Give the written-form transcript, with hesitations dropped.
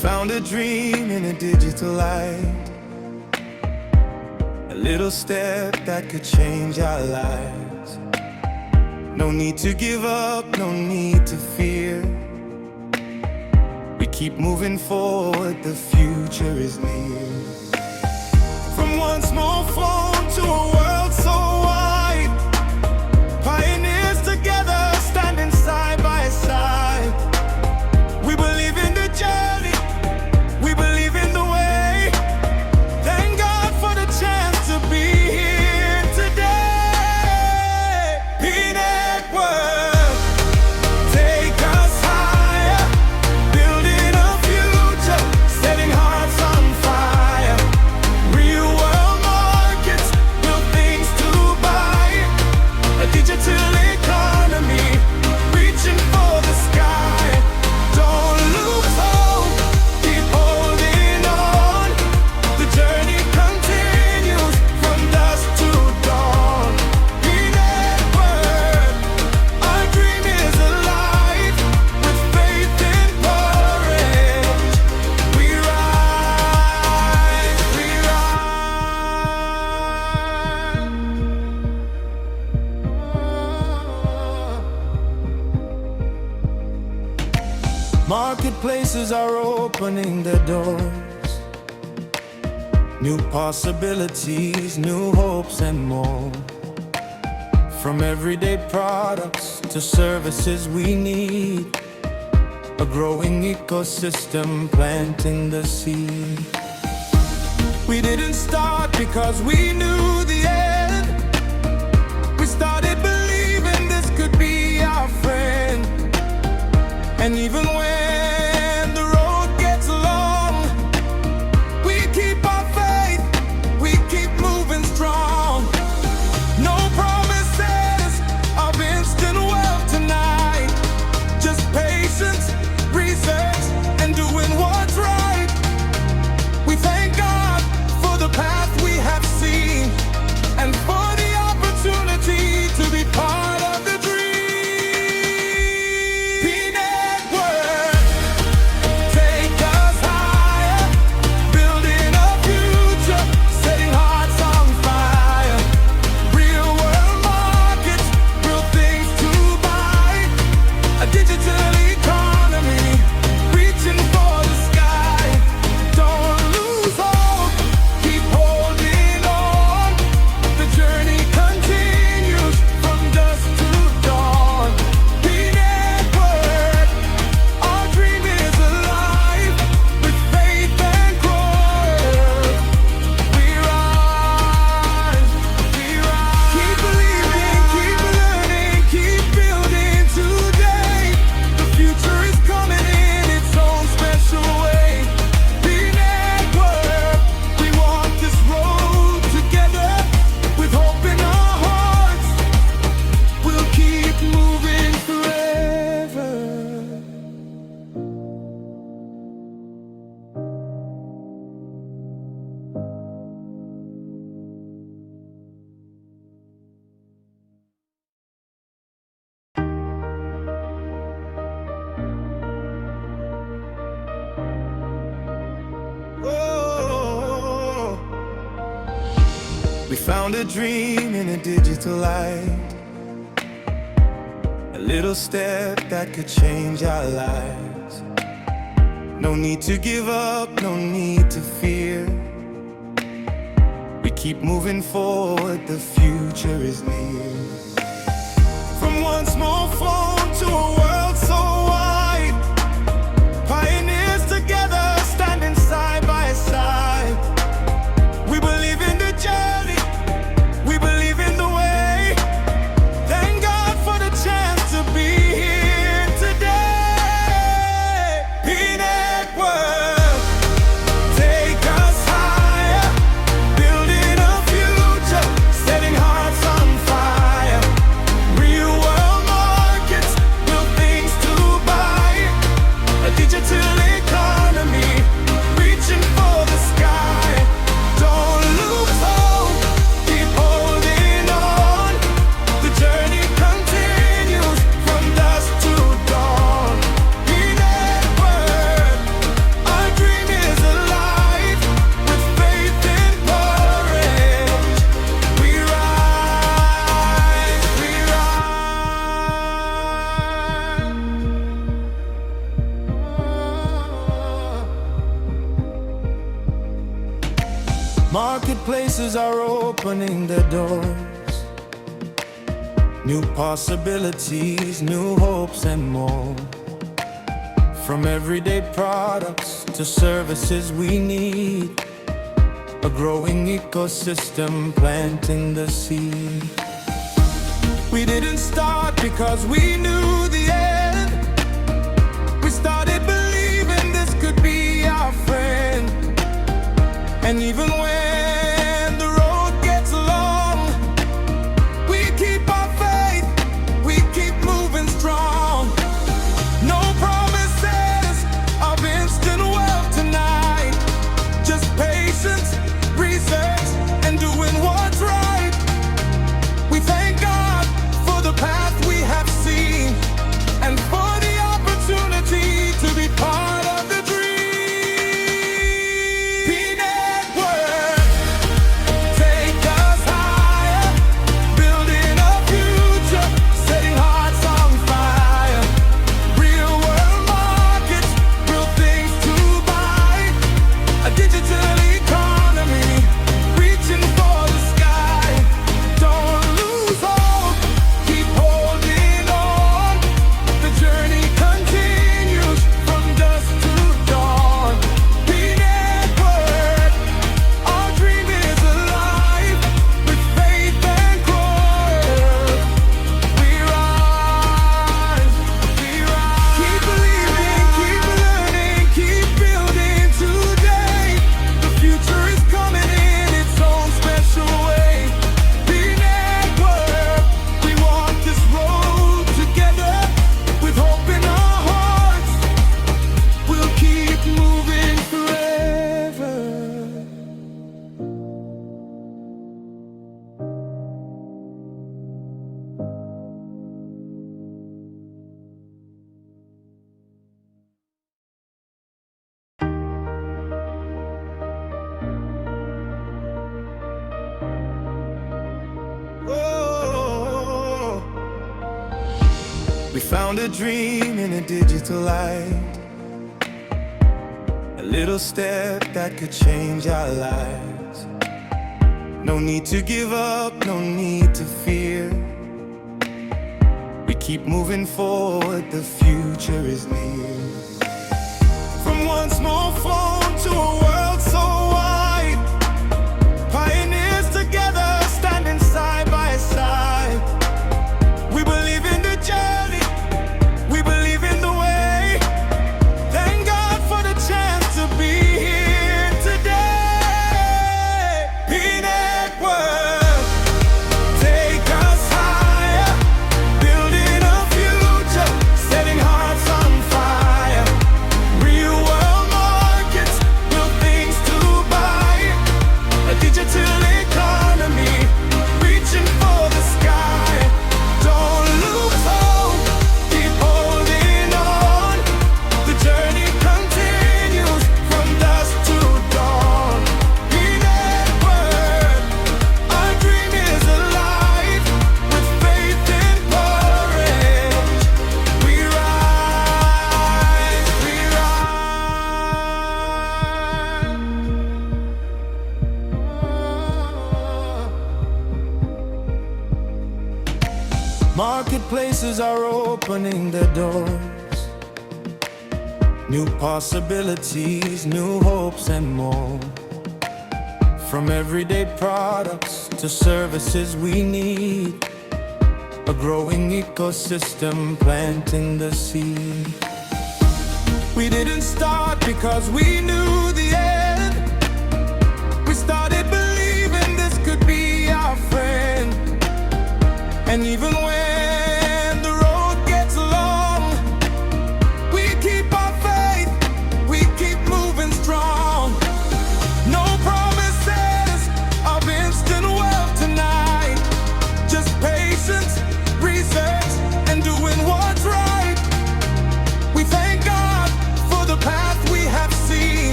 found a dream in a digital light, a little step that could change our lives. No need to give up, no need to fear. We keep moving forward, the future is near. From one small phone to a world so wide, pioneers together, standing side by side. We believe in the journey, we believe in the way. Thank God for the chance to be here today. P-Network, take us higher, building a future, setting hearts on fire. Real world markets, real things to buy. A digital economy, reaching for the sky. Don't lose hope, keep holding on. The journey continues from dusk to dawn. P-Network, our dream is alive. With faith and courage, we rise, we rise. Marketplaces are opening their doors. New possibilities, new hopes and more. From everyday products to services we need, a growing ecosystem planting the seed. We didn't start because we knew the end. We started believing this could be our friend. And even when the road gets long, we keep our faith, we keep moving strong. No promises of instant wealth tonight, just patience, research, and doing what's right. We thank God for the path we have seen, and for the opportunity to be part of the dream. P-Network, take us higher, building a future, setting hearts on fire. Real world markets, real things to buy. A digital economy, reaching for the sky. Don't lose hope, keep holding on. The journey continues from dusk to dawn. P-Network, our dream is alive. With faith and courage, we rise, we rise. Keep believing, keep learning, keep building today. The future is coming in its own special way. P-Network, we walk this road together. With hope in our hearts, we'll keep moving forever. Oh, we found a dream in a digital light, a little step that could change our lives. No need to give up, no need to fear. We keep moving forward, the future is near. From one small phone to a world so wide, pioneers together, standing side by side. We believe in the journey, we believe in the way. Thank God for the chance to be here today. P-Network, take us higher, building a future, setting hearts on fire. Real world markets, Marketplaces are opening their doors. New possibilities, new hopes and more. From everyday products to services we need, a growing ecosystem planting the seed. We didn't start because we knew the end. We started believing this could be our friend. And even when the road gets long, we keep our faith, we keep moving strong. No promises of instant wealth tonight, just patience, research, and doing what's right. We thank God for the path we have seen, and for the opportunity to be part of the dream. P-Network, take us higher, building a future, setting hearts on fire. Real world markets, real things to buy, a digital economy, reaching for the sky. Don't lose hope, keep holding on. The journey continues from dusk to dawn. P-Network, our dream is alive, with faith and growth. We rise, we rise. Keep believing, keep learning, keep building today. The future is coming in its own special way. P-Network, we walk this road together, with hope in our hearts. We'll keep moving forever. Oh, we found a dream in a digital light, a little step that could change our lives. No need to give up, no need to fear. We keep moving forward, the future is near. From one small phone to a world so wide, pioneers together, standing side by side. We believe in the journey, we believe in the way. Thank God for the chance to be here today. P-Network, take us higher, building a future, setting hearts on fire. Real world markets, real things to buy, a digital economy, reaching for the sky. Don't lose hope, keep holding on. The journey continues from dusk to dawn. P-Network, our dream is alive, with faith and courage. We rise, we rise. Marketplaces are opening their doors. New possibilities, new hopes and more. From everyday products to services we need, a growing ecosystem planting the seed. We didn't start because we knew the end. We started believing this could be our friend. And even